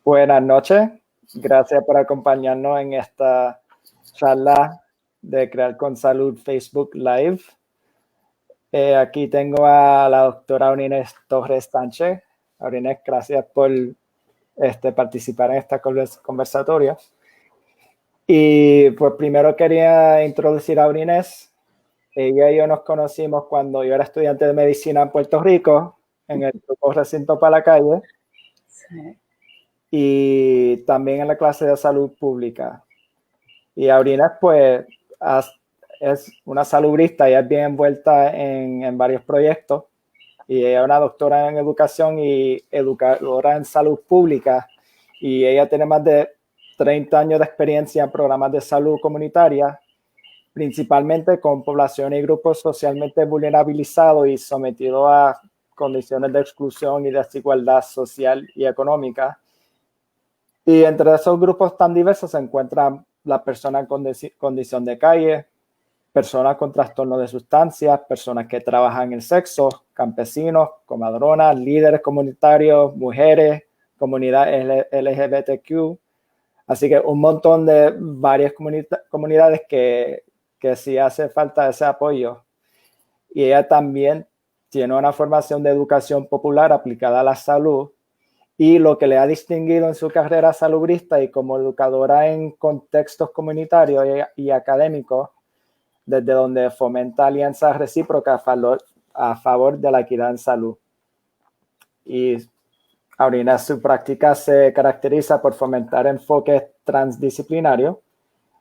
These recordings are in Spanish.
Buenas noches, gracias por acompañarnos en esta charla de Crear con Salud Facebook Live. Aquí tengo a la doctora Aurines Torres Sánchez. Aurines, gracias por participar en esta conversatoria. Y pues primero quería introducir a Aurines. Ella y yo nos conocimos cuando yo era estudiante de medicina en Puerto Rico, en el grupo Recinto para la Calle. Sí. Y también en la clase de salud pública. Y Aurines, pues, es una salubrista y es bien envuelta en varios proyectos. Y ella es una doctora en educación y educadora en salud pública. Y ella tiene más de 30 años de experiencia en programas de salud comunitaria, principalmente con poblaciones y grupos socialmente vulnerabilizados y sometidos a condiciones de exclusión y desigualdad social y económica. Y entre esos grupos tan diversos se encuentran las personas con condición de calle, personas con trastorno de sustancias, personas que trabajan en el sexo, campesinos, comadronas, líderes comunitarios, mujeres, comunidad LGBTQ. Así que un montón de varias comunidades que sí hace falta ese apoyo. Y ella también tiene una formación de educación popular aplicada a la salud. Y lo que le ha distinguido en su carrera salubrista y como educadora en contextos comunitarios y académicos, desde donde fomenta alianzas recíprocas a favor de la equidad en salud. Y Aurines, su práctica se caracteriza por fomentar enfoques transdisciplinarios,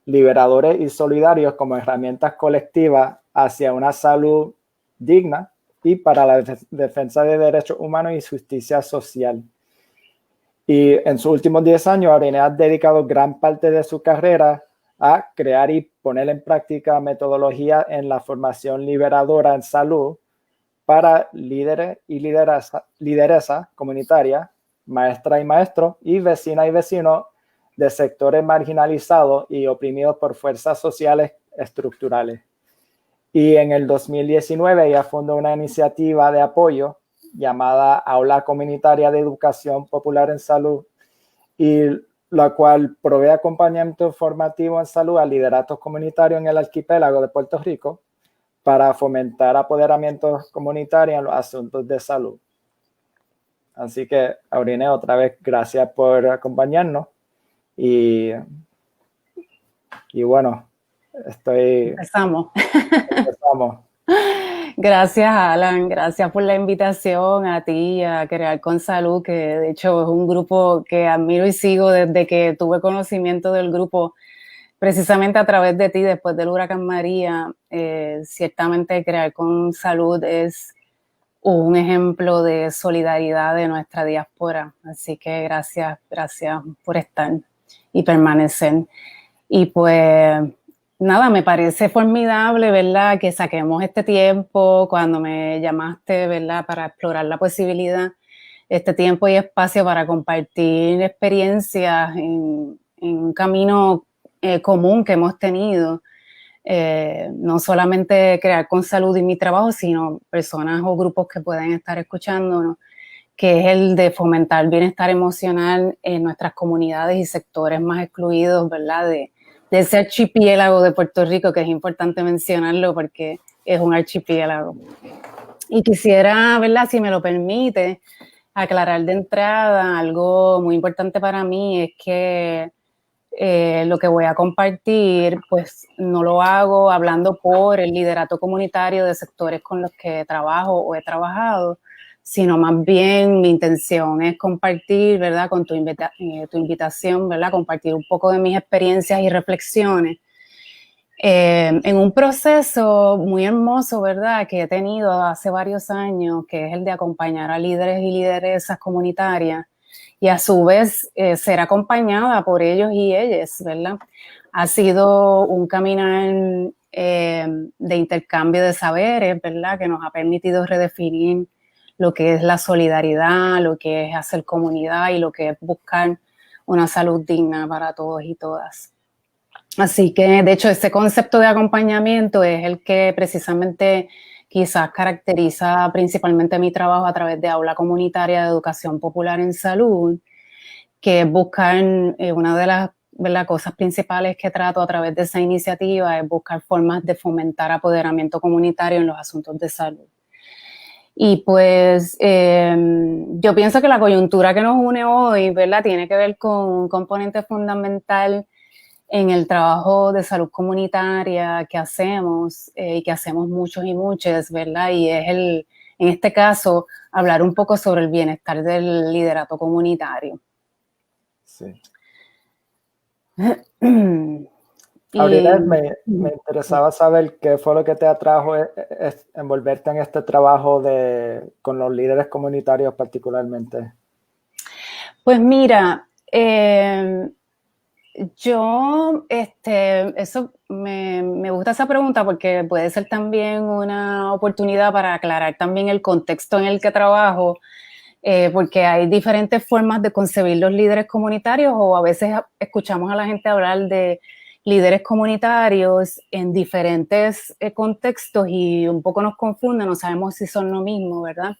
liberadores y solidarios como herramientas colectivas hacia una salud digna y para la defensa de derechos humanos y justicia social. Y en sus últimos 10 años, Aurines ha dedicado gran parte de su carrera a crear y poner en práctica metodologías en la formación liberadora en salud para líderes y lideresas comunitarias, maestras y maestros, y vecinas y vecinos de sectores marginalizados y oprimidos por fuerzas sociales estructurales. Y en el 2019 ella fundó una iniciativa de apoyo llamada Aula Comunitaria de Educación Popular en Salud, y la cual provee acompañamiento formativo en salud a lideratos comunitarios en el archipiélago de Puerto Rico para fomentar apoderamientos comunitarios en los asuntos de salud. Así que, Aurines, otra vez, gracias por acompañarnos. Y bueno, Empezamos. Gracias, Alan. Gracias por la invitación a ti, a Crear con Salud, que de hecho es un grupo que admiro y sigo desde que tuve conocimiento del grupo, precisamente a través de ti, después del huracán María. Ciertamente Crear con Salud es un ejemplo de solidaridad de nuestra diáspora. Así que gracias por estar y permanecer. Y pues nada, me parece formidable, ¿verdad?, que saquemos este tiempo cuando me llamaste, ¿verdad?, para explorar la posibilidad, este tiempo y espacio para compartir experiencias en un camino común que hemos tenido. No solamente Crear con Salud y mi trabajo, sino personas o grupos que pueden estar escuchándonos, que es el de fomentar bienestar emocional en nuestras comunidades y sectores más excluidos, ¿verdad?, de ese archipiélago de Puerto Rico, que es importante mencionarlo porque es un archipiélago. Y quisiera, ¿verdad?, si me lo permite, aclarar de entrada algo muy importante para mí, es que lo que voy a compartir, pues no lo hago hablando por el liderato comunitario de sectores con los que trabajo o he trabajado, sino más bien mi intención es compartir, ¿verdad?, con tu invitación, ¿verdad?, compartir un poco de mis experiencias y reflexiones en un proceso muy hermoso, ¿verdad?, que he tenido hace varios años, que es el de acompañar a líderes y lideresas comunitarias y a su vez ser acompañada por ellos y ellas, ¿verdad? Ha sido un caminar de intercambio de saberes, ¿verdad?, que nos ha permitido redefinir lo que es la solidaridad, lo que es hacer comunidad y lo que es buscar una salud digna para todos y todas. Así que, de hecho, ese concepto de acompañamiento es el que precisamente quizás caracteriza principalmente mi trabajo a través de Aula Comunitaria de Educación Popular en Salud, que es buscar una de las cosas principales que trato a través de esa iniciativa es buscar formas de fomentar apoderamiento comunitario en los asuntos de salud. Y pues yo pienso que la coyuntura que nos une hoy, ¿verdad?, tiene que ver con un componente fundamental en el trabajo de salud comunitaria que hacemos y que hacemos muchos y muchas, ¿verdad? Y es en este caso, hablar un poco sobre el bienestar del liderato comunitario. Sí. Ahorita me interesaba saber qué fue lo que te atrajo envolverte en este trabajo con los líderes comunitarios particularmente. Pues mira, eso me gusta esa pregunta porque puede ser también una oportunidad para aclarar también el contexto en el que trabajo, porque hay diferentes formas de concebir los líderes comunitarios, o a veces escuchamos a la gente hablar de líderes comunitarios en diferentes contextos y un poco nos confunde, no sabemos si son lo mismo, ¿verdad?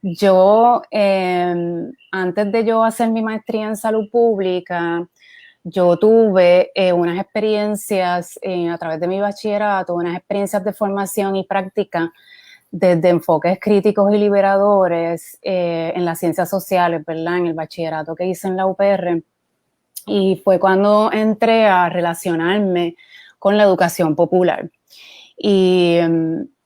Yo, antes de yo hacer mi maestría en salud pública, yo tuve unas experiencias a través de mi bachillerato, unas experiencias de formación y práctica desde enfoques críticos y liberadores en las ciencias sociales, ¿verdad? En el bachillerato que hice en la UPR. Y fue cuando entré a relacionarme con la educación popular. Y,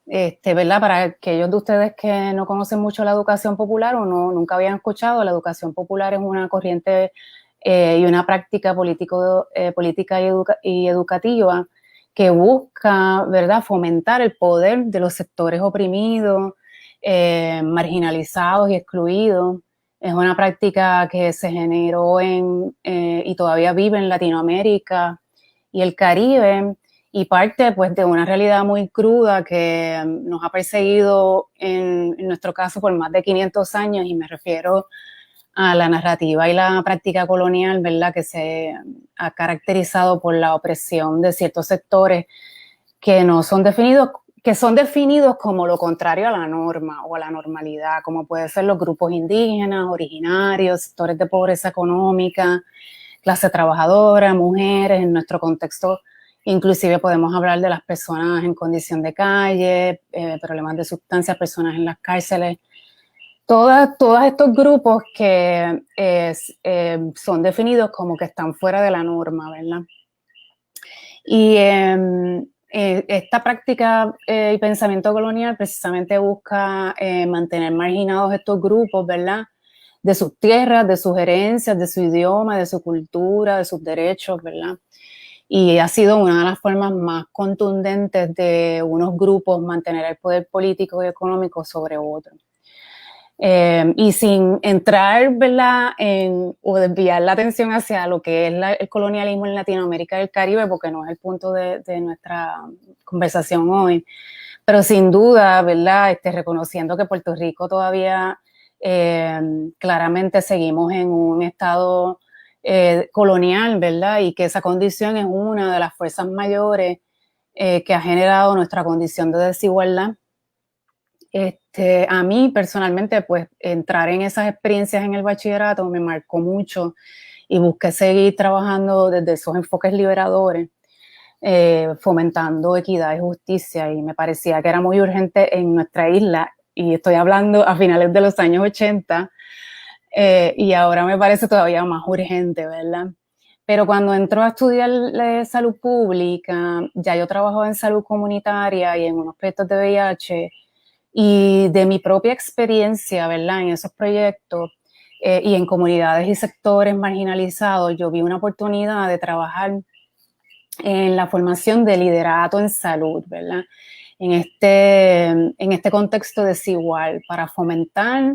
¿verdad? Para aquellos de ustedes que no conocen mucho la educación popular o nunca habían escuchado, la educación popular es una corriente y una práctica política y educativa que busca, ¿verdad?, fomentar el poder de los sectores oprimidos, marginalizados y excluidos. Es una práctica que se generó y todavía vive en Latinoamérica y el Caribe, y parte pues de una realidad muy cruda que nos ha perseguido en nuestro caso por más de 500 años, y me refiero a la narrativa y la práctica colonial, ¿verdad?, que se ha caracterizado por la opresión de ciertos sectores que son definidos como lo contrario a la norma o a la normalidad, como pueden ser los grupos indígenas, originarios, sectores de pobreza económica, clase trabajadora, mujeres. En nuestro contexto inclusive podemos hablar de las personas en condición de calle, problemas de sustancias, personas en las cárceles. Todos estos grupos que son definidos como que están fuera de la norma, ¿verdad? Y esta práctica y pensamiento colonial precisamente busca mantener marginados estos grupos, ¿verdad?, de sus tierras, de sus herencias, de su idioma, de su cultura, de sus derechos, ¿verdad? Y ha sido una de las formas más contundentes de unos grupos mantener el poder político y económico sobre otros. Y sin entrar, ¿verdad?, o desviar la atención hacia lo que es el colonialismo en Latinoamérica y el Caribe, porque no es el punto de nuestra conversación hoy, pero sin duda, ¿verdad?, reconociendo que Puerto Rico todavía claramente seguimos en un estado colonial, ¿verdad?, y que esa condición es una de las fuerzas mayores que ha generado nuestra condición de desigualdad. A mí personalmente, pues entrar en esas experiencias en el bachillerato me marcó mucho y busqué seguir trabajando desde esos enfoques liberadores, fomentando equidad y justicia, y me parecía que era muy urgente en nuestra isla, y estoy hablando a finales de los años 80, y ahora me parece todavía más urgente, ¿verdad? Pero cuando entró a estudiar salud pública, ya yo trabajaba en salud comunitaria y en unos proyectos de VIH, y de mi propia experiencia, ¿verdad?, en esos proyectos y en comunidades y sectores marginalizados, yo vi una oportunidad de trabajar en la formación de liderato en salud, ¿verdad?, en este contexto desigual, para fomentar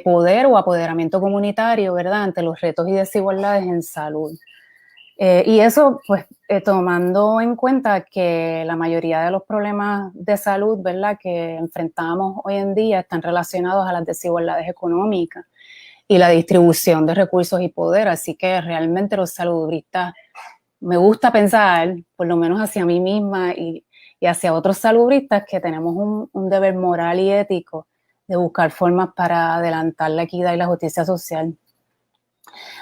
poder o apoderamiento comunitario, ¿verdad?, ante los retos y desigualdades en salud. Y eso, pues, tomando en cuenta que la mayoría de los problemas de salud, ¿verdad?, que enfrentamos hoy en día están relacionados a las desigualdades económicas y la distribución de recursos y poder. Así que realmente los salubristas, me gusta pensar, por lo menos hacia mí misma y hacia otros salubristas, que tenemos un deber moral y ético de buscar formas para adelantar la equidad y la justicia social.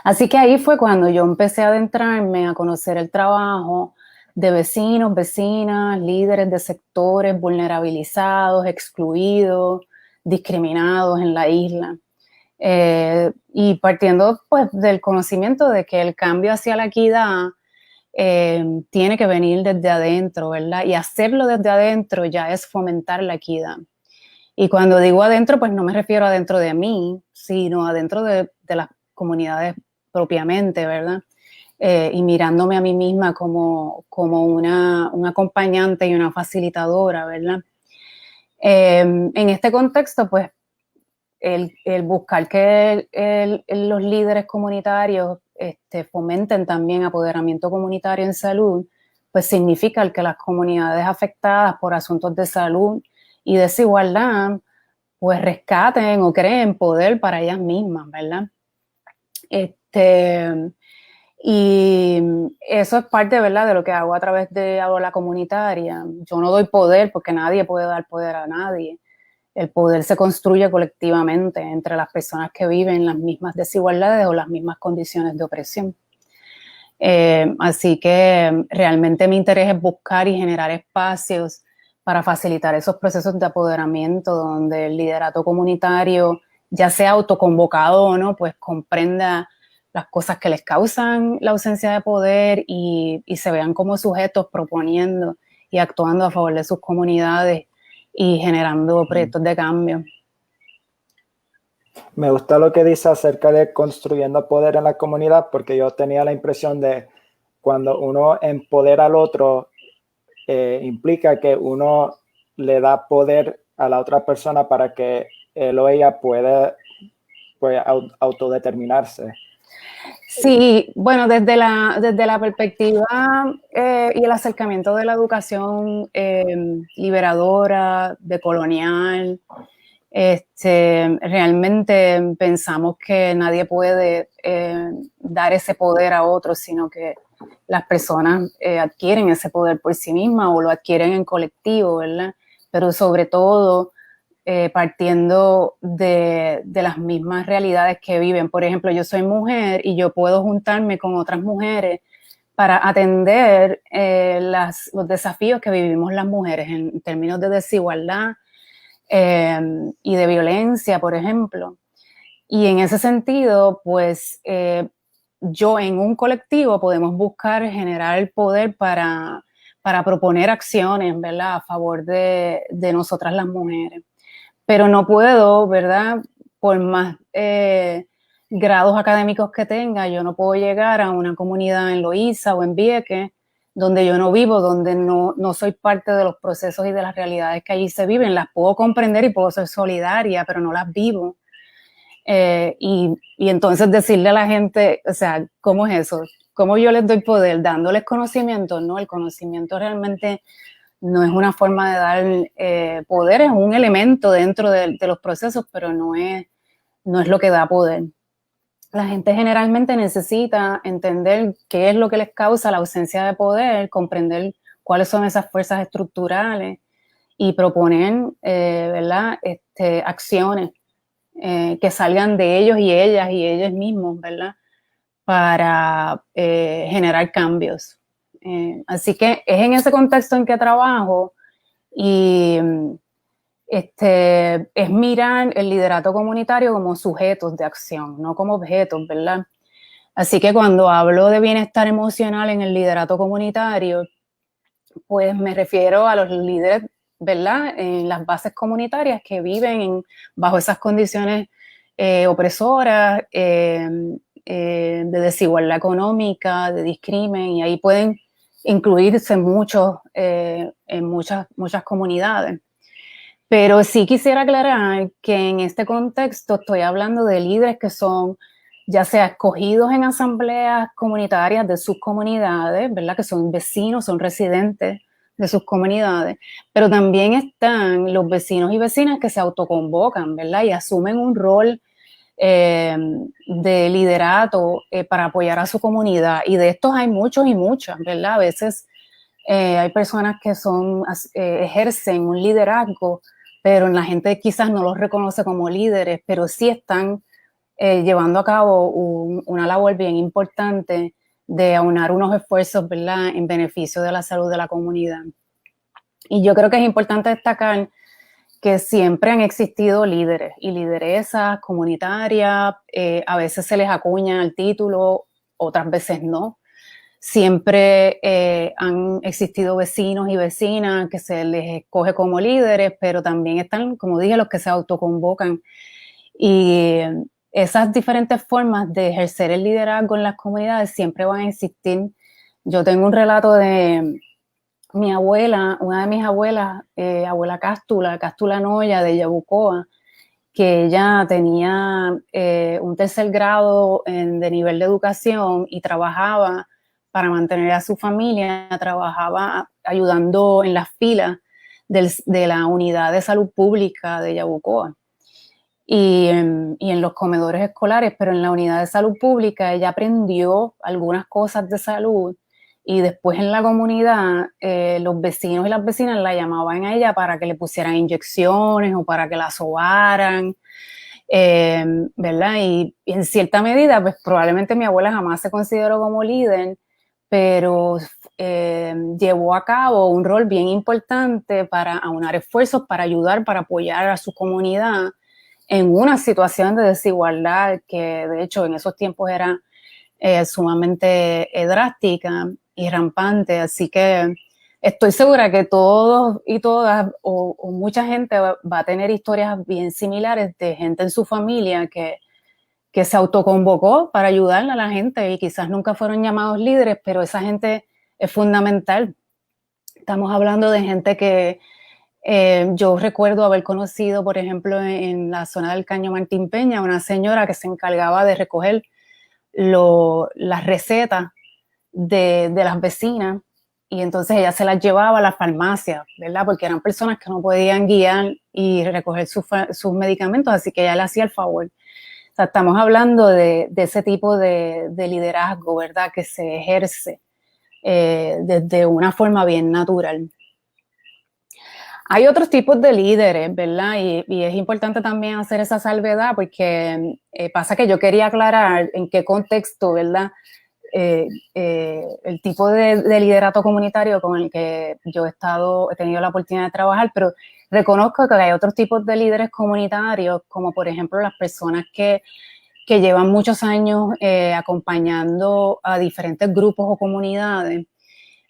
Así que ahí fue cuando yo empecé a adentrarme a conocer el trabajo de vecinos, vecinas, líderes de sectores vulnerabilizados, excluidos, discriminados en la isla. Y partiendo pues del conocimiento de que el cambio hacia la equidad tiene que venir desde adentro, ¿verdad? Y hacerlo desde adentro ya es fomentar la equidad. Y cuando digo adentro, pues no me refiero adentro de mí, sino adentro de las comunidades propiamente, ¿verdad? Y mirándome a mí misma como un acompañante y una facilitadora, ¿verdad? En este contexto, pues, el buscar que los líderes comunitarios fomenten también apoderamiento comunitario en salud, pues significa que las comunidades afectadas por asuntos de salud y desigualdad, pues rescaten o creen poder para ellas mismas, ¿verdad? Y eso es parte, ¿verdad?, de lo que hago a través de Aula Comunitaria. Yo no doy poder porque nadie puede dar poder a nadie. El poder se construye colectivamente entre las personas que viven las mismas desigualdades o las mismas condiciones de opresión. Así que realmente mi interés es buscar y generar espacios para facilitar esos procesos de apoderamiento donde el liderato comunitario, ya sea autoconvocado o no, pues comprenda las cosas que les causan la ausencia de poder y se vean como sujetos proponiendo y actuando a favor de sus comunidades y generando proyectos de cambio. Me gusta lo que dice acerca de construyendo poder en la comunidad, porque yo tenía la impresión de cuando uno empodera al otro, implica que uno le da poder a la otra persona para que él o ella pueda autodeterminarse. Sí, bueno, desde la perspectiva y el acercamiento de la educación liberadora, decolonial, realmente pensamos que nadie puede dar ese poder a otros, sino que las personas adquieren ese poder por sí mismas o lo adquieren en colectivo, ¿verdad? Pero sobre todo partiendo de las mismas realidades que viven. Por ejemplo, yo soy mujer y yo puedo juntarme con otras mujeres para atender los desafíos que vivimos las mujeres en términos de desigualdad y de violencia, por ejemplo. Y en ese sentido, pues yo en un colectivo podemos buscar generar el poder para proponer acciones, ¿verdad?, a favor de nosotras las mujeres. Pero no puedo, ¿verdad?, por más grados académicos que tenga, yo no puedo llegar a una comunidad en Loíza o en Vieques, donde yo no vivo, donde no soy parte de los procesos y de las realidades que allí se viven. Las puedo comprender y puedo ser solidaria, pero no las vivo. Y entonces decirle a la gente, o sea, ¿cómo es eso? ¿Cómo yo les doy poder? ¿Dándoles conocimiento? No, el conocimiento realmente no es una forma de dar poder, es un elemento dentro de los procesos, pero no es lo que da poder. La gente generalmente necesita entender qué es lo que les causa la ausencia de poder, comprender cuáles son esas fuerzas estructurales y proponer, ¿verdad?, acciones que salgan de ellos y ellas mismos, ¿verdad?, para generar cambios. Así que es en ese contexto en que trabajo y es mirar el liderato comunitario como sujetos de acción, no como objetos, ¿verdad? Así que cuando hablo de bienestar emocional en el liderato comunitario, pues me refiero a los líderes, ¿verdad?, en las bases comunitarias que viven bajo esas condiciones opresoras, de desigualdad económica, de discrimen, y ahí pueden incluirse muchos en muchas comunidades. Pero sí quisiera aclarar que en este contexto estoy hablando de líderes que son ya sea escogidos en asambleas comunitarias de sus comunidades, ¿verdad?, que son vecinos, son residentes de sus comunidades, pero también están los vecinos y vecinas que se autoconvocan, ¿verdad?, y asumen un rol de liderato para apoyar a su comunidad. Y de estos hay muchos y muchas, ¿verdad? A veces hay personas que ejercen un liderazgo, pero la gente quizás no los reconoce como líderes, pero sí están llevando a cabo una labor bien importante de aunar unos esfuerzos, ¿verdad?, en beneficio de la salud de la comunidad. Y yo creo que es importante destacar que siempre han existido líderes y lideresas comunitarias, a veces se les acuña el título, otras veces no. Siempre han existido vecinos y vecinas que se les escoge como líderes, pero también están, como dije, los que se autoconvocan. Y esas diferentes formas de ejercer el liderazgo en las comunidades siempre van a existir. Yo tengo un relato de mi abuela, una de mis abuelas, abuela Cástula Noya de Yabucoa, que ella tenía un tercer grado de nivel de educación y trabajaba para mantener a su familia, trabajaba ayudando en las filas de la unidad de salud pública de Yabucoa y en los comedores escolares, pero en la unidad de salud pública ella aprendió algunas cosas de salud y después en la comunidad los vecinos y las vecinas la llamaban a ella para que le pusieran inyecciones o para que la sobaran, ¿verdad? Y en cierta medida, pues probablemente mi abuela jamás se consideró como líder, pero llevó a cabo un rol bien importante para aunar esfuerzos, para ayudar, para apoyar a su comunidad en una situación de desigualdad que de hecho en esos tiempos era sumamente drástica y rampante, así que estoy segura que todos y todas o mucha gente va a tener historias bien similares de gente en su familia que se autoconvocó para ayudar a la gente y quizás nunca fueron llamados líderes, pero esa gente es fundamental. Estamos hablando de gente que yo recuerdo haber conocido, por ejemplo, en la zona del Caño Martín Peña, una señora que se encargaba de recoger las recetas de las vecinas y entonces ella se las llevaba a la farmacia, ¿verdad? Porque eran personas que no podían guiar y recoger sus medicamentos, así que ella le hacía el favor. O sea, estamos hablando de ese tipo de liderazgo, ¿verdad? Que se ejerce desde una forma bien natural. Hay otros tipos de líderes, ¿verdad? Y es importante también hacer esa salvedad porque pasa que yo quería aclarar en qué contexto, ¿verdad? El tipo de liderato comunitario con el que yo he tenido la oportunidad de trabajar, pero reconozco que hay otros tipos de líderes comunitarios, como por ejemplo las personas que llevan muchos años acompañando a diferentes grupos o comunidades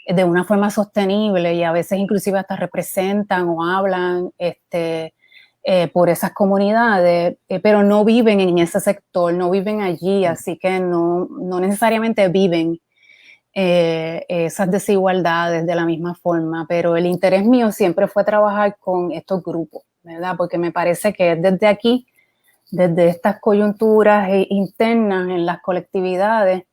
de una forma sostenible y a veces inclusive hasta representan o hablan por esas comunidades, pero no viven en ese sector, no viven allí, así que no necesariamente viven esas desigualdades de la misma forma, pero el interés mío siempre fue trabajar con estos grupos, ¿verdad? Porque me parece que es desde aquí, desde estas coyunturas internas en las colectividades,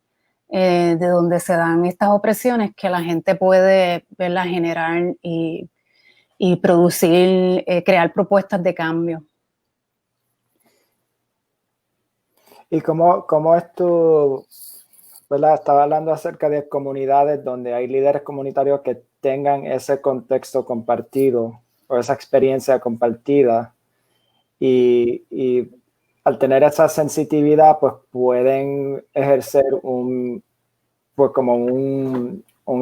de donde se dan estas opresiones que la gente puede, ¿verdad?, generar y producir, crear propuestas de cambio. ¿Y cómo es tu, ¿verdad? Estaba hablando acerca de comunidades donde hay líderes comunitarios que tengan ese contexto compartido o esa experiencia compartida y al tener esa sensitividad, pues pueden ejercer un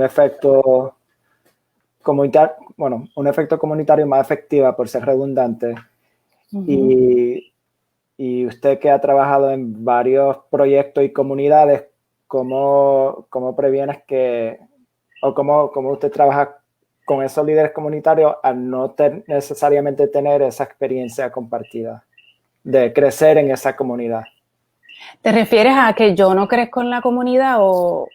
efecto comunitario, bueno, un efecto comunitario más efectivo por ser redundante. Uh-huh. Y usted que ha trabajado en varios proyectos y comunidades, ¿cómo previenes que, o cómo usted trabaja con esos líderes comunitarios al no necesariamente tener esa experiencia compartida de crecer en esa comunidad? ¿Te refieres a que yo no crezco en la comunidad o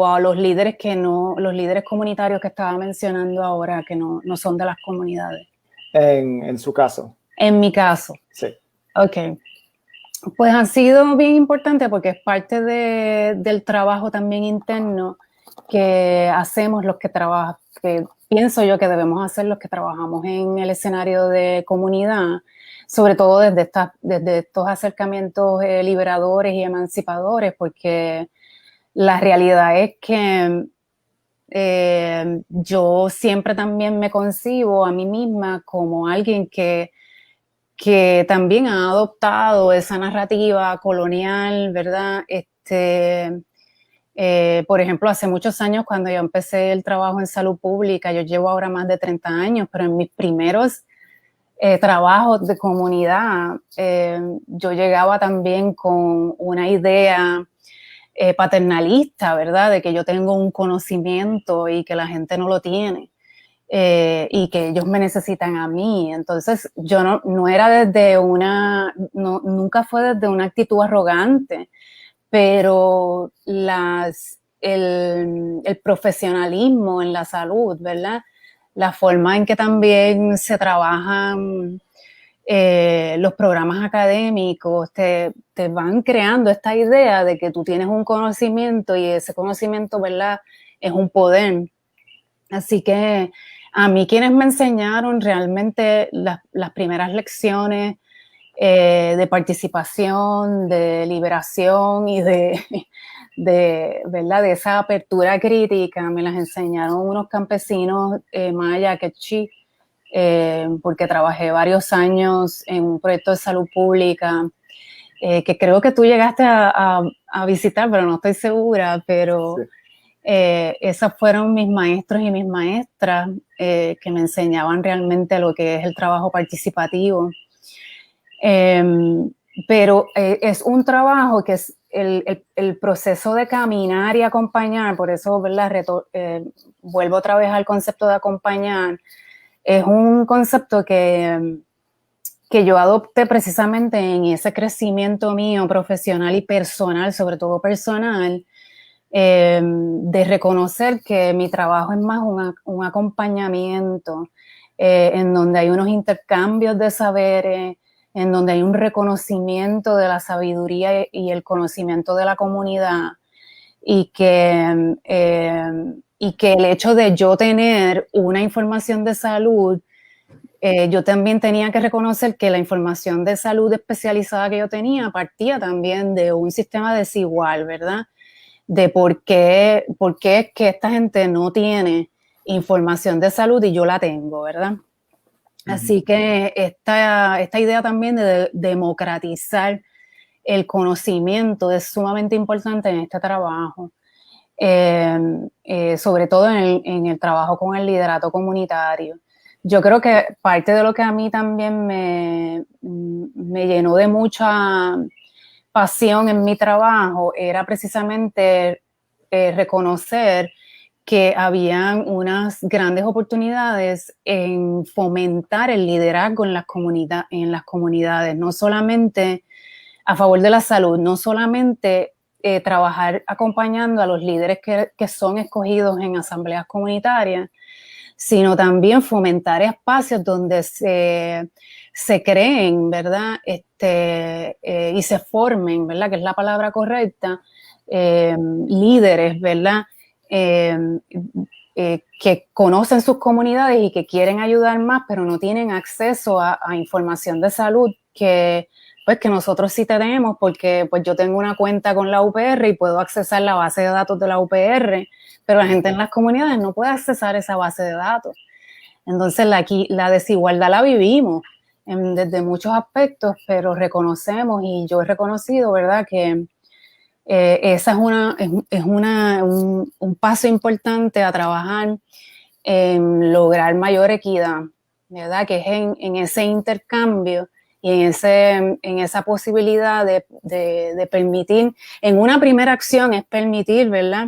a los líderes los líderes comunitarios que estaba mencionando ahora que no son de las comunidades? En su caso. En mi caso. Sí. Ok. Pues han sido bien importantes porque es parte del trabajo también interno que hacemos los que trabajan, que pienso yo que debemos hacer los que trabajamos en el escenario de comunidad, sobre todo desde estos acercamientos liberadores y emancipadores, porque la realidad es que yo siempre también me concibo a mí misma como alguien que que también ha adoptado esa narrativa colonial, ¿verdad? Por ejemplo, hace muchos años cuando yo empecé el trabajo en salud pública, yo llevo ahora más de 30 años, pero en mis primeros trabajos de comunidad, yo llegaba también con una idea paternalista, ¿verdad? De que yo tengo un conocimiento y que la gente no lo tiene. Y que ellos me necesitan a mí. Entonces, yo no era desde nunca fue desde una actitud arrogante, pero el profesionalismo en la salud, ¿verdad? La forma en que también se trabajan los programas académicos te van creando esta idea de que tú tienes un conocimiento y ese conocimiento, ¿verdad? Es un poder. Así que a mí quienes me enseñaron realmente las primeras lecciones de participación, de liberación y ¿verdad? De esa apertura crítica, me las enseñaron unos campesinos maya quechí, porque trabajé varios años en un proyecto de salud pública que creo que tú llegaste a visitar, pero no estoy segura, pero... Sí. Esos fueron mis maestros y mis maestras que me enseñaban realmente lo que es el trabajo participativo. Pero es un trabajo que es el proceso de caminar y acompañar, por eso, ¿verdad? Vuelvo otra vez al concepto de acompañar. Es un concepto que yo adopté precisamente en ese crecimiento mío profesional y personal, sobre todo personal, de reconocer que mi trabajo es más un acompañamiento, en donde hay unos intercambios de saberes, en donde hay un reconocimiento de la sabiduría y el conocimiento de la comunidad, y que el hecho de yo tener una información de salud, yo también tenía que reconocer que la información de salud especializada que yo tenía partía también de un sistema desigual, ¿verdad? De por qué es que esta gente no tiene información de salud y yo la tengo, ¿verdad? Así que esta idea también de democratizar el conocimiento es sumamente importante en este trabajo, sobre todo en el trabajo con el liderato comunitario. Yo creo que parte de lo que a mí también me llenó de mucha pasión en mi trabajo era precisamente reconocer que habían unas grandes oportunidades en fomentar el liderazgo en las comunidades, no solamente a favor de la salud, no solamente trabajar acompañando a los líderes que son escogidos en asambleas comunitarias, sino también fomentar espacios donde se creen, ¿verdad? Y se formen, ¿verdad? Que es la palabra correcta, líderes, ¿verdad? Que conocen sus comunidades y que quieren ayudar más, pero no tienen acceso a información de salud que nosotros sí tenemos, porque pues yo tengo una cuenta con la UPR y puedo accesar la base de datos de la UPR, pero la gente en las comunidades no puede accesar esa base de datos. Entonces la desigualdad la vivimos desde muchos aspectos, pero reconocemos, y yo he reconocido, ¿verdad?, que esa es un paso importante a trabajar en lograr mayor equidad, ¿verdad?, que es en ese intercambio y en esa posibilidad de permitir, en una primera acción es permitir, ¿verdad?,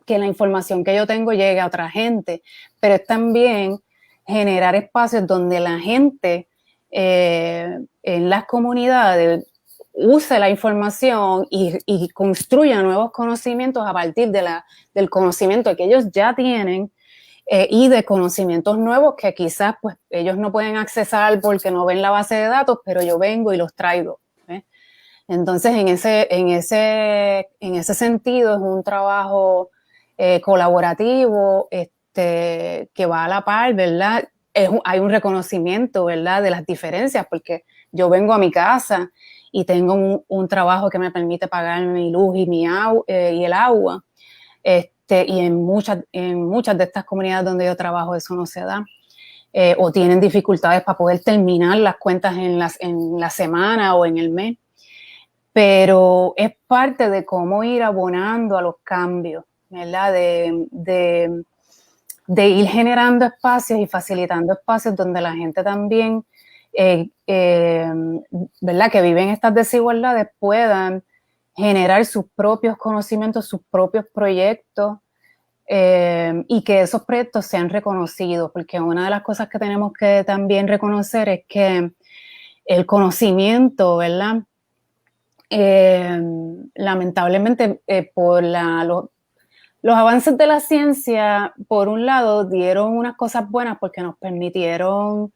que la información que yo tengo llegue a otra gente, pero es también generar espacios donde la gente en las comunidades use la información y construya nuevos conocimientos a partir del conocimiento que ellos ya tienen, y de conocimientos nuevos que quizás pues ellos no pueden accesar porque no ven la base de datos, pero yo vengo y los traigo. Entonces, en ese sentido es un trabajo colaborativo, que va a la par, ¿verdad? Hay un reconocimiento, ¿verdad?, de las diferencias, porque yo vengo a mi casa y tengo un trabajo que me permite pagar mi luz y y el agua, y en muchas de estas comunidades donde yo trabajo eso no se da. o tienen dificultades para poder terminar las cuentas en la semana o en el mes. Pero es parte de cómo ir abonando a los cambios, ¿verdad? De ir generando espacios y facilitando espacios donde la gente también, ¿verdad? Que viven estas desigualdades puedan generar sus propios conocimientos, sus propios proyectos, y que esos proyectos sean reconocidos, porque una de las cosas que tenemos que también reconocer es que el conocimiento, ¿verdad? Lamentablemente, por los avances de la ciencia, por un lado, dieron unas cosas buenas porque nos permitieron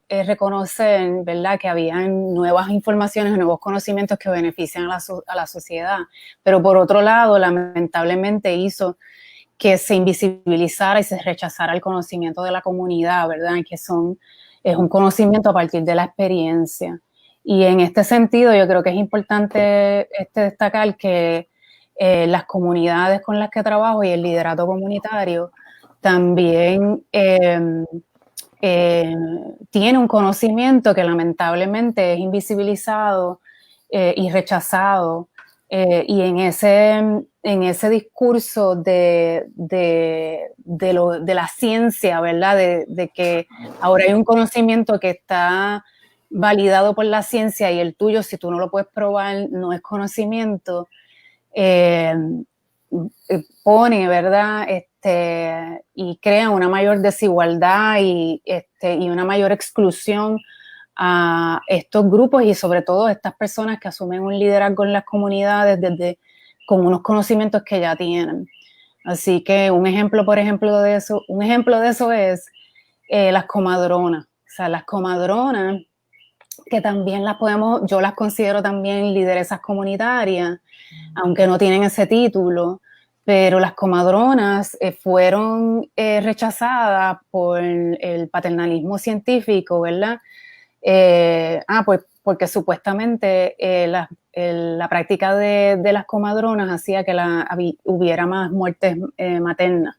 reconocer, ¿verdad?, que habían nuevas informaciones, nuevos conocimientos que benefician a la sociedad. Pero por otro lado, lamentablemente hizo que se invisibilizara y se rechazara el conocimiento de la comunidad, ¿verdad?, que es un conocimiento a partir de la experiencia. Y en este sentido, yo creo que es importante destacar que las comunidades con las que trabajo y el liderato comunitario también tiene un conocimiento que lamentablemente es invisibilizado y rechazado. Y en ese discurso de la ciencia, ¿verdad? De que ahora hay un conocimiento que está validado por la ciencia y el tuyo, si tú no lo puedes probar, no es conocimiento, pone, ¿verdad? Y crea una mayor desigualdad y una mayor exclusión a estos grupos y sobre todo a estas personas que asumen un liderazgo en las comunidades con unos conocimientos que ya tienen. Así que un ejemplo de eso es las comadronas. O sea, las comadronas, que también yo las considero también lideresas comunitarias, aunque no tienen ese título, pero las comadronas fueron rechazadas por el paternalismo científico, ¿verdad? Pues porque supuestamente la práctica de las comadronas hacía que hubiera más muertes maternas.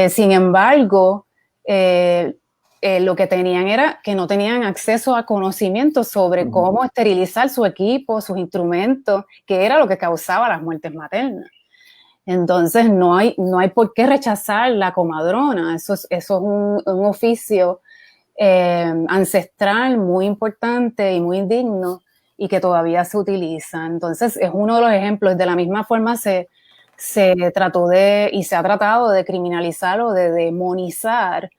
Sin embargo, lo que tenían era que no tenían acceso a conocimientos sobre cómo esterilizar su equipo, sus instrumentos, que era lo que causaba las muertes maternas. Entonces no hay por qué rechazar la comadrona. Eso es un oficio ancestral muy importante y muy digno y que todavía se utiliza. Entonces es uno de los ejemplos. De la misma forma se trató y se ha tratado de criminalizar o de demonizar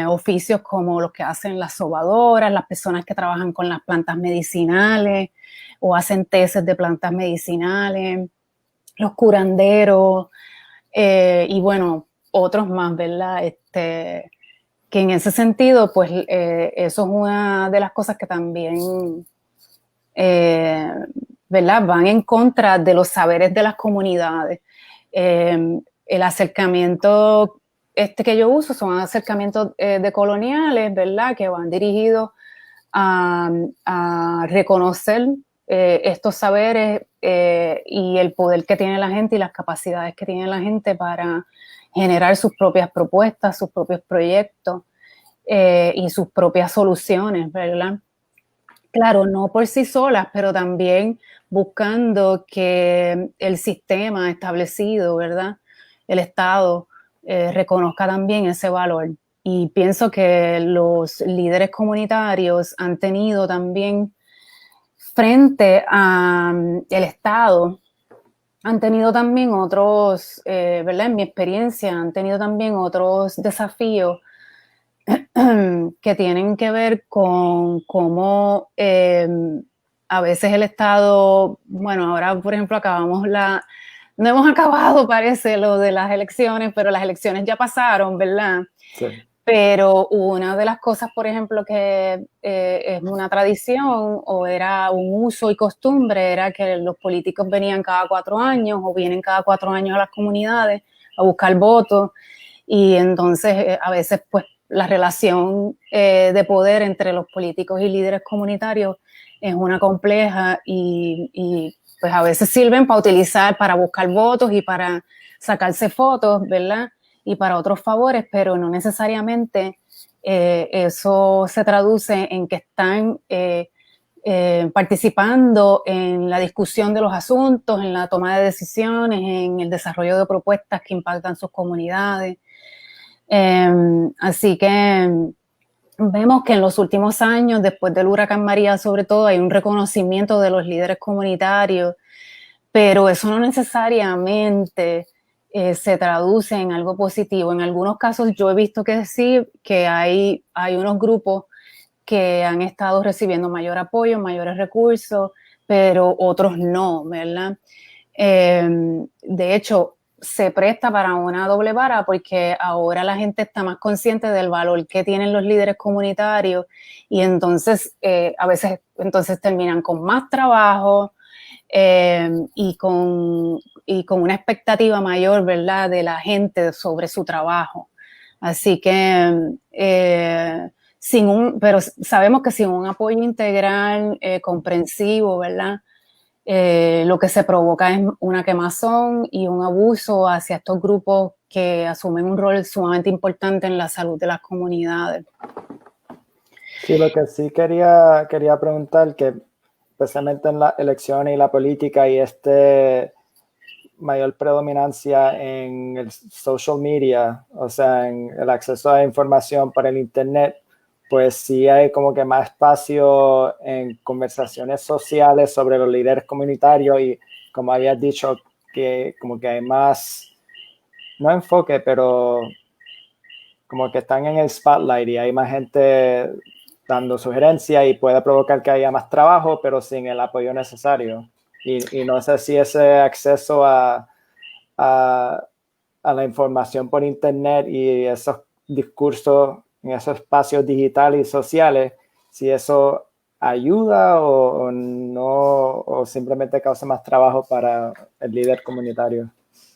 oficios como los que hacen las sobadoras, las personas que trabajan con las plantas medicinales o hacen tesis de plantas medicinales, los curanderos y bueno, otros más, ¿verdad? Que en ese sentido, pues eso es una de las cosas que también, ¿verdad?, van en contra de los saberes de las comunidades. El acercamiento que yo uso son acercamientos decoloniales, ¿verdad?, que van dirigidos a reconocer estos saberes y el poder que tiene la gente y las capacidades que tiene la gente para generar sus propias propuestas, sus propios proyectos y sus propias soluciones, ¿verdad? Claro, no por sí solas, pero también buscando que el sistema establecido, ¿verdad?, el Estado, reconozca también ese valor. Y pienso que los líderes comunitarios han tenido también frente al Estado, han tenido también otros, ¿verdad?, en mi experiencia, han tenido también otros desafíos que tienen que ver con cómo a veces el Estado, bueno, ahora por ejemplo no hemos acabado, parece, lo de las elecciones, pero las elecciones ya pasaron, ¿verdad? Sí. Pero una de las cosas, por ejemplo, que es una tradición o era un uso y costumbre, era que los políticos venían cada 4 años o vienen cada 4 años a las comunidades a buscar votos y entonces a veces pues la relación de poder entre los políticos y líderes comunitarios es una compleja y pues a veces sirven para buscar votos y para sacarse fotos, ¿verdad? y para otros favores, pero no necesariamente eso se traduce en que están participando en la discusión de los asuntos, en la toma de decisiones, en el desarrollo de propuestas que impactan sus comunidades. Así que vemos que en los últimos años, después del huracán María sobre todo, hay un reconocimiento de los líderes comunitarios, pero eso no necesariamente se traduce en algo positivo. En algunos casos yo he visto que sí, que hay unos grupos que han estado recibiendo mayor apoyo, mayores recursos, pero otros no, ¿verdad? De hecho, se presta para una doble vara porque ahora la gente está más consciente del valor que tienen los líderes comunitarios y entonces a veces entonces terminan con más trabajo y con una expectativa mayor, ¿verdad?, de la gente sobre su trabajo. Así que pero sabemos que sin un apoyo integral, comprensivo, ¿verdad? Lo que se provoca es una quemazón y un abuso hacia estos grupos que asumen un rol sumamente importante en la salud de las comunidades. Sí, lo que sí quería preguntar, que especialmente en las elecciones y la política y mayor predominancia en el social media, o sea, en el acceso a información por el internet, pues sí hay como que más espacio en conversaciones sociales sobre los líderes comunitarios y como habías dicho, que como que hay más, no enfoque, pero como que están en el spotlight y hay más gente dando sugerencias y puede provocar que haya más trabajo, pero sin el apoyo necesario. Y no sé si ese acceso a la información por internet y esos discursos en esos espacios digitales y sociales, si eso ayuda o no, o simplemente causa más trabajo para el líder comunitario.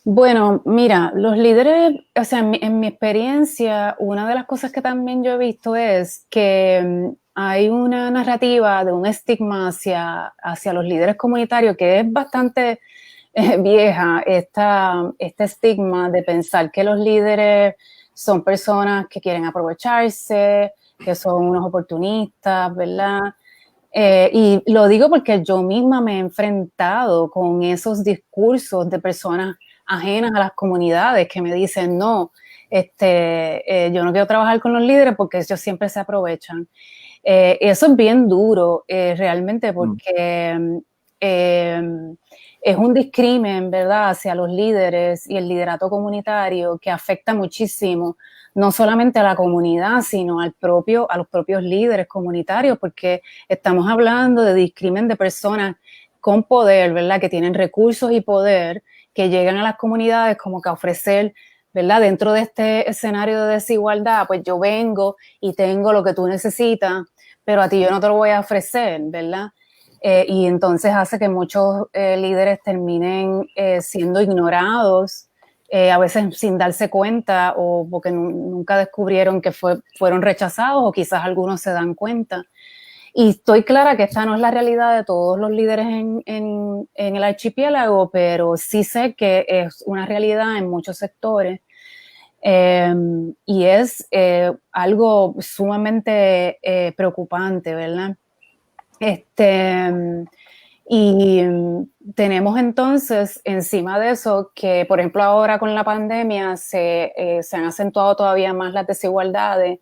Bueno, mira, los líderes, o sea, en mi experiencia, una de las cosas que también yo he visto es que hay una narrativa de un estigma hacia los líderes comunitarios que es bastante vieja, este estigma de pensar que los líderes son personas que quieren aprovecharse, que son unos oportunistas, ¿verdad? Y lo digo porque yo misma me he enfrentado con esos discursos de personas ajenas a las comunidades que me dicen, no, yo no quiero trabajar con los líderes porque ellos siempre se aprovechan. Eso es bien duro realmente porque es un discrimen, ¿verdad?, hacia los líderes y el liderato comunitario que afecta muchísimo, no solamente a la comunidad, sino a los propios líderes comunitarios, porque estamos hablando de discrimen de personas con poder, ¿verdad?, que tienen recursos y poder, que llegan a las comunidades como que a ofrecer, ¿verdad?, dentro de este escenario de desigualdad, pues yo vengo y tengo lo que tú necesitas, pero a ti yo no te lo voy a ofrecer, ¿verdad? Y entonces hace que muchos líderes terminen siendo ignorados, a veces sin darse cuenta o porque nunca descubrieron que fueron rechazados o quizás algunos se dan cuenta. Y estoy clara que esta no es la realidad de todos los líderes en el archipiélago, pero sí sé que es una realidad en muchos sectores. Y es algo sumamente preocupante, ¿verdad? Y tenemos entonces encima de eso que, por ejemplo, ahora con la pandemia se han acentuado todavía más las desigualdades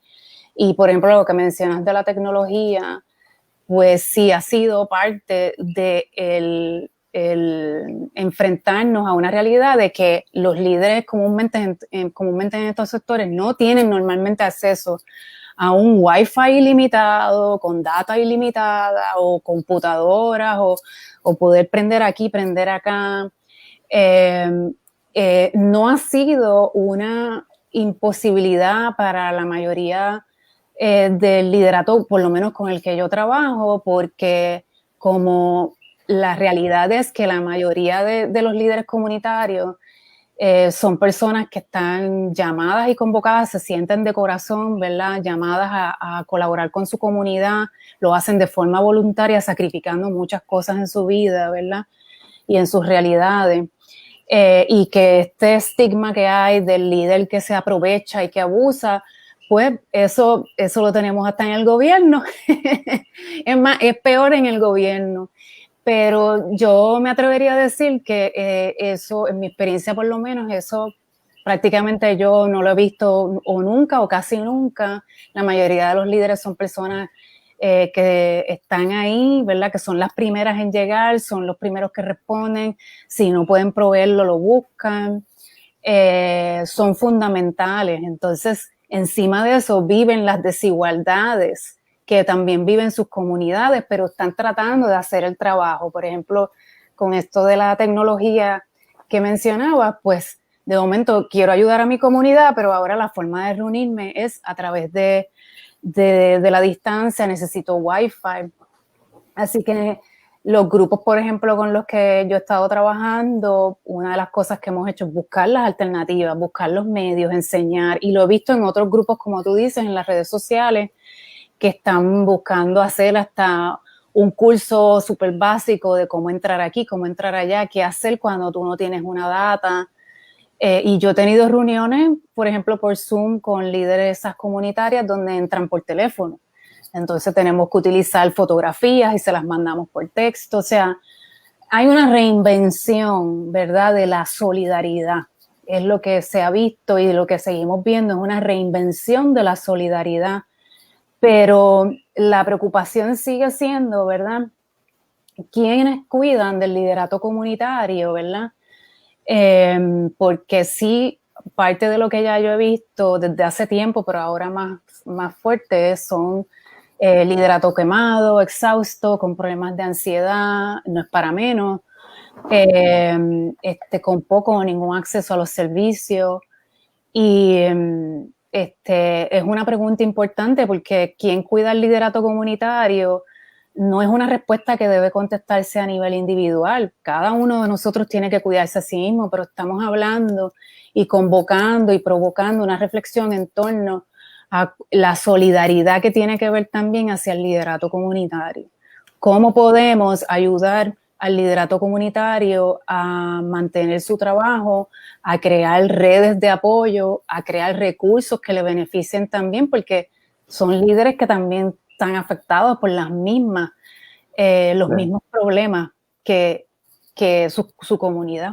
y, por ejemplo, lo que mencionas de la tecnología, pues sí ha sido parte de el enfrentarnos a una realidad de que los líderes comúnmente en estos sectores no tienen normalmente acceso a un Wi-Fi ilimitado, con data ilimitada, o computadoras, o poder prender aquí, prender acá. No ha sido una imposibilidad para la mayoría del liderato, por lo menos con el que yo trabajo, porque como la realidad es que la mayoría de los líderes comunitarios son personas que están llamadas y convocadas, se sienten de corazón, ¿verdad?, llamadas a colaborar con su comunidad, lo hacen de forma voluntaria, sacrificando muchas cosas en su vida, ¿verdad?, y en sus realidades. y que este estigma que hay del líder que se aprovecha y que abusa, pues eso lo tenemos hasta en el gobierno. Es más, es peor en el gobierno. Pero yo me atrevería a decir que eso, en mi experiencia por lo menos, eso prácticamente yo no lo he visto o nunca o casi nunca. La mayoría de los líderes son personas que están ahí, ¿verdad? Que son las primeras en llegar, son los primeros que responden. Si no pueden proveerlo, lo buscan. Son fundamentales. Entonces, encima de eso, viven las desigualdades que también viven sus comunidades, pero están tratando de hacer el trabajo. Por ejemplo, con esto de la tecnología que mencionaba, pues de momento quiero ayudar a mi comunidad, pero ahora la forma de reunirme es a través de la distancia, necesito Wi-Fi. Así que los grupos, por ejemplo, con los que yo he estado trabajando, una de las cosas que hemos hecho es buscar las alternativas, buscar los medios, enseñar, y lo he visto en otros grupos, como tú dices, en las redes sociales, que están buscando hacer hasta un curso súper básico de cómo entrar aquí, cómo entrar allá, qué hacer cuando tú no tienes una data. Y yo he tenido reuniones, por ejemplo, por Zoom con líderes comunitarias donde entran por teléfono. Entonces tenemos que utilizar fotografías y se las mandamos por texto. O sea, hay una reinvención, ¿verdad?, de la solidaridad. Es lo que se ha visto y lo que seguimos viendo, es una reinvención de la solidaridad. Pero la preocupación sigue siendo, ¿verdad?, ¿quiénes cuidan del liderato comunitario, verdad? Porque sí, parte de lo que ya yo he visto desde hace tiempo, pero ahora más fuerte, son liderato quemado, exhausto, con problemas de ansiedad, no es para menos, con poco o ningún acceso a los servicios. Y es una pregunta importante porque ¿quién cuida el liderato comunitario? No es una respuesta que debe contestarse a nivel individual. Cada uno de nosotros tiene que cuidarse a sí mismo, pero estamos hablando y convocando y provocando una reflexión en torno a la solidaridad que tiene que ver también hacia el liderato comunitario. ¿Cómo podemos ayudar al liderato comunitario a mantener su trabajo, a crear redes de apoyo, a crear recursos que le beneficien también, porque son líderes que también están afectados por los mismos problemas que su comunidad?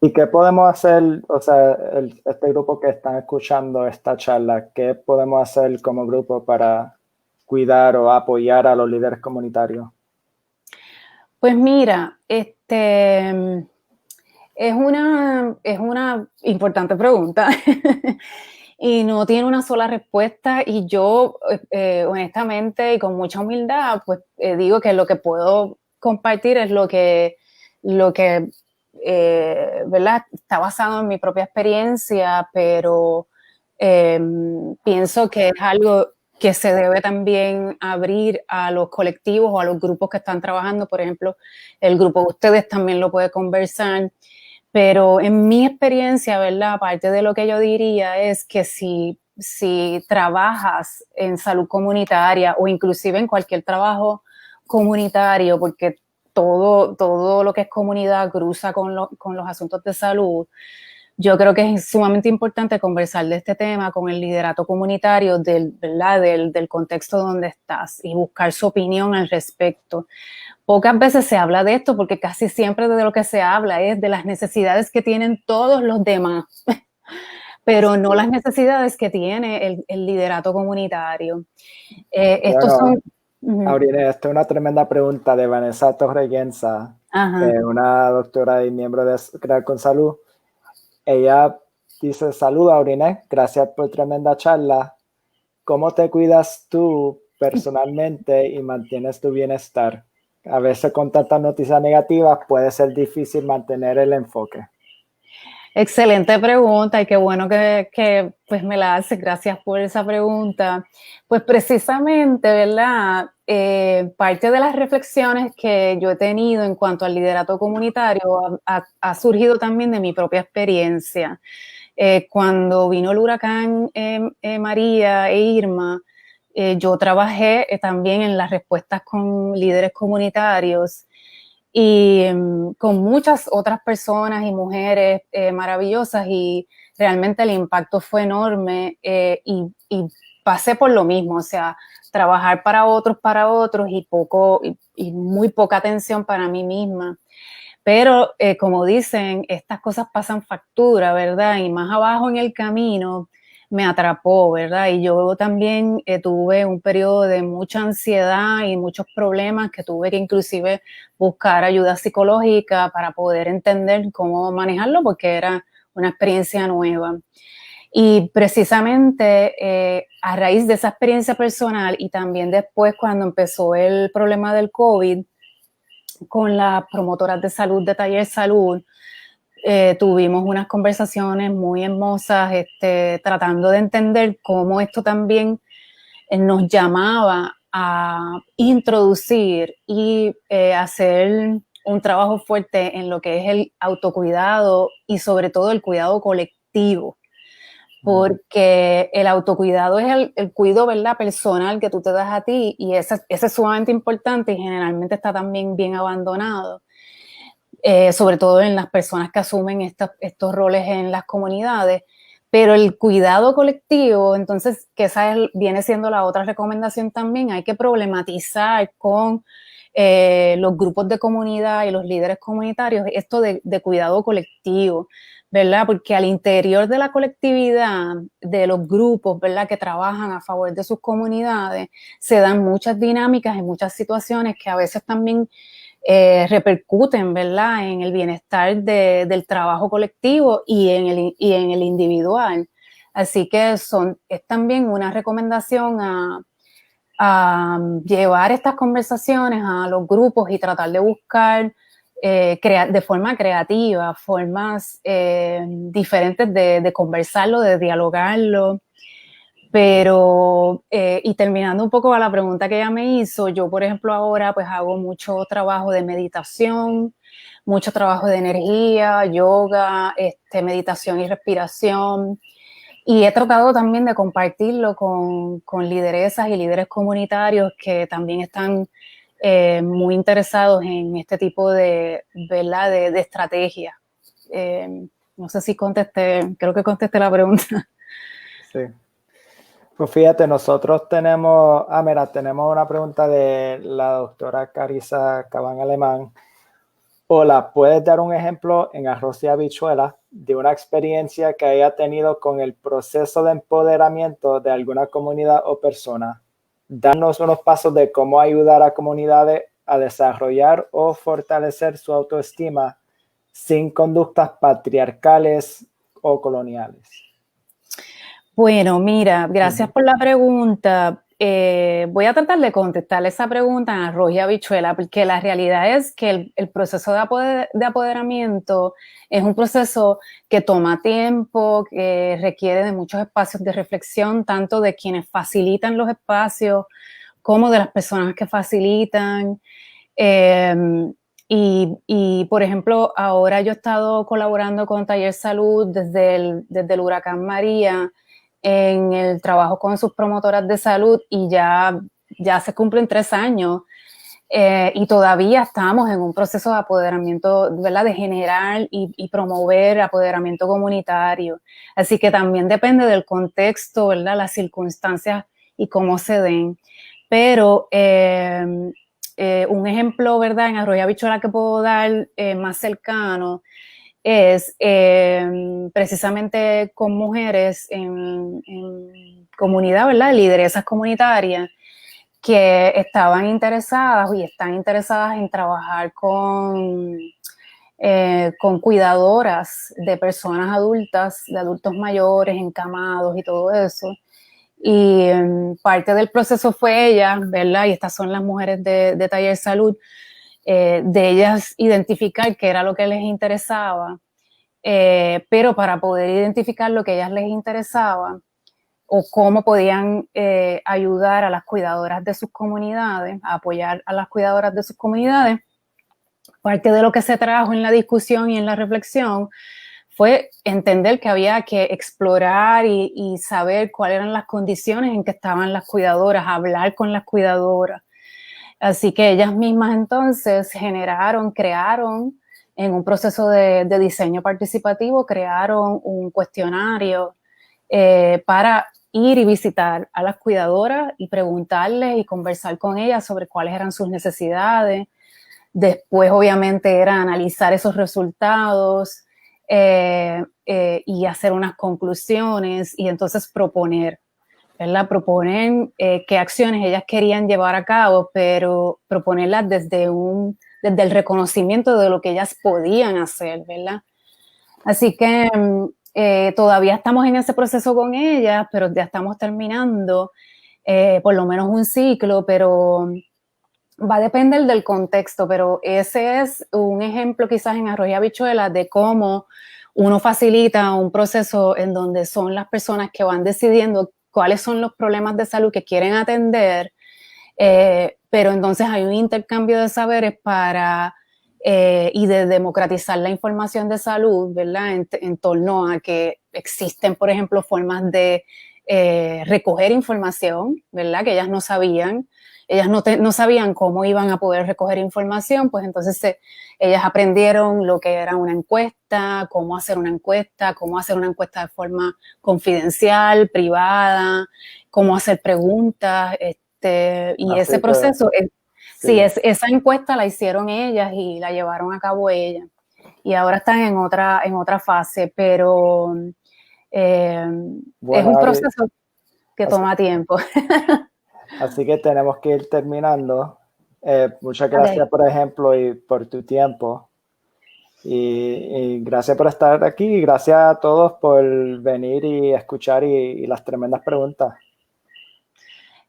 ¿Y qué podemos hacer, o sea, este grupo que están escuchando esta charla, qué podemos hacer como grupo para cuidar o apoyar a los líderes comunitarios? Pues mira, es una importante pregunta y no tiene una sola respuesta, y yo honestamente y con mucha humildad pues digo que lo que puedo compartir es lo que ¿verdad?, está basado en mi propia experiencia, pero pienso que es algo que se debe también abrir a los colectivos o a los grupos que están trabajando. Por ejemplo, el grupo de ustedes también lo puede conversar, pero en mi experiencia, ¿verdad?, aparte de lo que yo diría es que si trabajas en salud comunitaria o inclusive en cualquier trabajo comunitario, porque todo lo que es comunidad cruza con los asuntos de salud, yo creo que es sumamente importante conversar de este tema con el liderato comunitario ¿verdad?, del contexto donde estás y buscar su opinión al respecto. Pocas veces se habla de esto porque casi siempre de lo que se habla es de las necesidades que tienen todos los demás, pero no las necesidades que tiene el liderato comunitario. Estos son... Aurine, esta es una tremenda pregunta de Vanessa Torreguenza, una doctora y miembro de Crear con Salud. Ella dice: saluda, Aurine, gracias por tremenda charla. ¿Cómo te cuidas tú personalmente y mantienes tu bienestar? A veces con tantas noticias negativas puede ser difícil mantener el enfoque. Excelente pregunta y qué bueno que pues me la haces. Gracias por esa pregunta. Pues precisamente, ¿verdad? Parte de las reflexiones que yo he tenido en cuanto al liderato comunitario ha surgido también de mi propia experiencia. Cuando vino el huracán María e Irma, yo trabajé también en las respuestas con líderes comunitarios. y con muchas otras personas y mujeres maravillosas, y realmente el impacto fue enorme, y pasé por lo mismo, o sea, trabajar para otros y muy poca atención para mí misma. Pero como dicen, estas cosas pasan factura, ¿verdad? Y más abajo en el camino me atrapó, ¿verdad? Y yo también tuve un periodo de mucha ansiedad y muchos problemas que tuve que inclusive buscar ayuda psicológica para poder entender cómo manejarlo, porque era una experiencia nueva. Y precisamente a raíz de esa experiencia personal, y también después cuando empezó el problema del COVID, con las promotoras de salud de Taller Salud, tuvimos unas conversaciones muy hermosas, tratando de entender cómo esto también nos llamaba a introducir y hacer un trabajo fuerte en lo que es el autocuidado y sobre todo el cuidado colectivo, porque el autocuidado es el cuidado, ¿verdad?, personal que tú te das a ti, y ese es sumamente importante y generalmente está también bien abandonado. Sobre todo en las personas que asumen estos roles en las comunidades, pero el cuidado colectivo, entonces, que viene siendo la otra recomendación también, hay que problematizar con los grupos de comunidad y los líderes comunitarios esto de cuidado colectivo, ¿verdad? Porque al interior de la colectividad, de los grupos, ¿verdad?, que trabajan a favor de sus comunidades, se dan muchas dinámicas y muchas situaciones que a veces también repercuten, ¿verdad?, en el bienestar del trabajo colectivo y en el individual. Así que es también una recomendación a llevar estas conversaciones a los grupos y tratar de buscar de forma creativa, formas diferentes de conversarlo, de dialogarlo. Pero, y terminando un poco a la pregunta que ella me hizo, yo, por ejemplo, ahora pues hago mucho trabajo de meditación, mucho trabajo de energía, yoga, meditación y respiración. Y he tratado también de compartirlo con lideresas y líderes comunitarios que también están muy interesados en este tipo de, ¿verdad?, de estrategia. No sé si creo que contesté la pregunta. Sí. Pues fíjate, nosotros tenemos una pregunta de la doctora Carissa Cabán Alemán. Hola, ¿puedes dar un ejemplo en arroz y habichuela de una experiencia que haya tenido con el proceso de empoderamiento de alguna comunidad o persona? Danos unos pasos de cómo ayudar a comunidades a desarrollar o fortalecer su autoestima sin conductas patriarcales o coloniales. Bueno, mira, gracias por la pregunta. Voy a tratar de contestar esa pregunta en arroz y habichuela, porque la realidad es que el proceso de apoderamiento es un proceso que toma tiempo, que requiere de muchos espacios de reflexión, tanto de quienes facilitan los espacios como de las personas que facilitan. Por ejemplo, ahora yo he estado colaborando con Taller Salud desde el huracán María, en el trabajo con sus promotoras de salud, y ya se cumplen 3 años, y todavía estamos en un proceso de apoderamiento, ¿verdad?, de generar y promover apoderamiento comunitario. Así que también depende del contexto, ¿verdad?, las circunstancias y cómo se den. Pero un ejemplo, ¿verdad?, en arroz y habichuela que puedo dar más cercano es precisamente con mujeres en comunidad, ¿verdad?, lideresas comunitarias que estaban interesadas y están interesadas en trabajar con cuidadoras de personas adultas, de adultos mayores, encamados y todo eso. Y parte del proceso fue ella, ¿verdad?, y estas son las mujeres de Taller Salud, de ellas identificar qué era lo que les interesaba, pero para poder identificar lo que a ellas les interesaba o cómo podían ayudar a las cuidadoras de sus comunidades, a apoyar a las cuidadoras de sus comunidades, parte de lo que se trajo en la discusión y en la reflexión fue entender que había que explorar y saber cuáles eran las condiciones en que estaban las cuidadoras, hablar con las cuidadoras. Así que ellas mismas entonces crearon en un proceso de diseño participativo, crearon un cuestionario para ir y visitar a las cuidadoras y preguntarles y conversar con ellas sobre cuáles eran sus necesidades. Después, obviamente, era analizar esos resultados y hacer unas conclusiones y entonces proponer, ¿verdad? Proponer qué acciones ellas querían llevar a cabo, pero proponerlas desde el reconocimiento de lo que ellas podían hacer, ¿verdad? Así que todavía estamos en ese proceso con ellas, pero ya estamos terminando por lo menos un ciclo, pero va a depender del contexto, pero ese es un ejemplo quizás en Arroz y Habichuelas de cómo uno facilita un proceso en donde son las personas que van decidiendo cuáles son los problemas de salud que quieren atender, pero entonces hay un intercambio de saberes y de democratizar la información de salud, ¿verdad? En torno a que existen, por ejemplo, formas de recoger información, ¿verdad? Que ellas no sabían. Ellas no sabían cómo iban a poder recoger información, pues entonces ellas aprendieron lo que era una encuesta, cómo hacer una encuesta de forma confidencial, privada, cómo hacer preguntas, y ese proceso, esa encuesta la hicieron ellas y la llevaron a cabo ellas. Y ahora están en otra fase, pero es un proceso que toma tiempo. Así que tenemos que ir terminando. Muchas gracias, por ejemplo, y por tu tiempo. Y gracias por estar aquí. Y gracias a todos por venir y escuchar y las tremendas preguntas.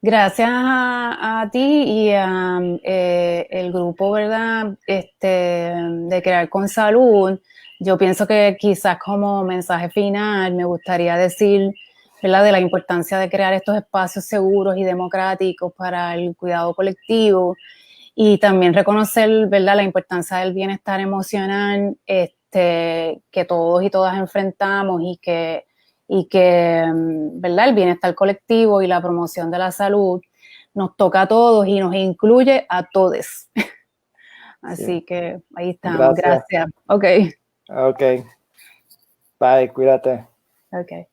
Gracias a ti y a el grupo, ¿verdad? De Crear con Salud. Yo pienso que quizás como mensaje final me gustaría decir, ¿verdad?, de la importancia de crear estos espacios seguros y democráticos para el cuidado colectivo y también reconocer, ¿verdad?, la importancia del bienestar emocional que todos y todas enfrentamos y que, ¿verdad?, el bienestar colectivo y la promoción de la salud nos toca a todos y nos incluye a todos. Así que ahí estamos. Gracias. Ok. Ok. Bye, cuídate. Ok.